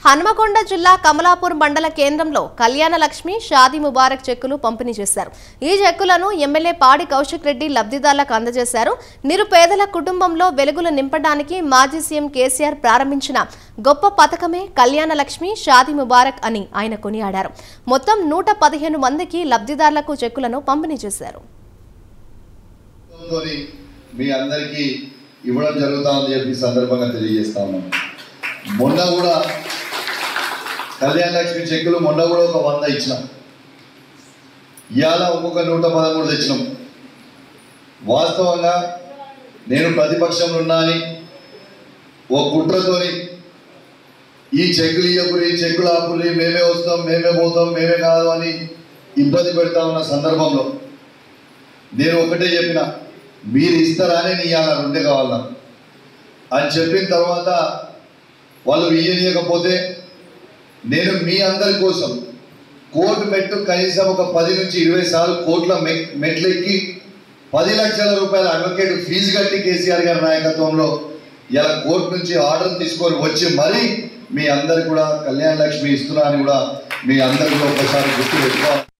హన్మకొండ జిల్లా కమలాపూర్ మండల కేంద్రంలో కళ్యాణ లక్ష్మి షాదీ ముబారక్ చెక్కులు పంపిణీ చేశారు. ఈ చెక్కులను ఎమ్మెల్యే పాడి కౌశిక్ రెడ్డి లబ్ధిదారులకు అందజేశారు. నిరుపేదల కుటుంబంలో వెలుగులు నింపడానికి మాజీ సీఎం కేసీఆర్ ప్రారంభించిన గొప్ప పథకమే కళ్యాణ లక్ష్మి షాదీ ముబారక్ అని ఆయన కొనియాడారు. మొత్తం 115 మందికి లబ్ధిదారులకు చెక్కులను పంపిణీ చేశారు. మీ అందరికీ ఇవ్వడం జరుగుతుందని చెప్పి సందర్భంగా తెలియజేస్తాను. మొన్న కూడా కళ్యాణ లక్ష్మి చెక్కులు మొన్న కూడా ఒక 100 ఇచ్చినాం. ఇవాళ ఒక్కొక్క 113 తెచ్చినాం. వాస్తవంగా నేను ప్రతిపక్షంలో ఉన్నా అని ఓ కుట్రతోని ఈ చెక్కులు ఇవ్వకురి, ఈ చెక్కులు ఆపురి, మేమే వస్తాం, మేమే పోతాం, మేమే కాదు అని ఇబ్బంది పెడతా ఉన్న సందర్భంలో నేను ఒకటే చెప్పిన, మీరు ఇస్తారానే నీ ఇవాళ 2 కావాలన్నా అని చెప్పిన తర్వాత వాళ్ళు ఇయ్యనీయకపోతే నేను మీ అందరి కోసం కోర్టు మెట్టు కనీసం ఒక 10 నుంచి 20 సార్లు కోర్టుల మెట్లెక్కి 10 లక్షల రూపాయల అడ్వకేట్ ఫీజు కట్టి కేసీఆర్ గారి నాయకత్వంలో ఇలా కోర్టు నుంచి ఆర్డర్ తీసుకొని వచ్చి మరీ మీ అందరు కూడా కళ్యాణ లక్ష్మి ఇస్తున్నా అని కూడా మీ అందరికీ ఒకసారి గుర్తు పెట్టుకోవాలి.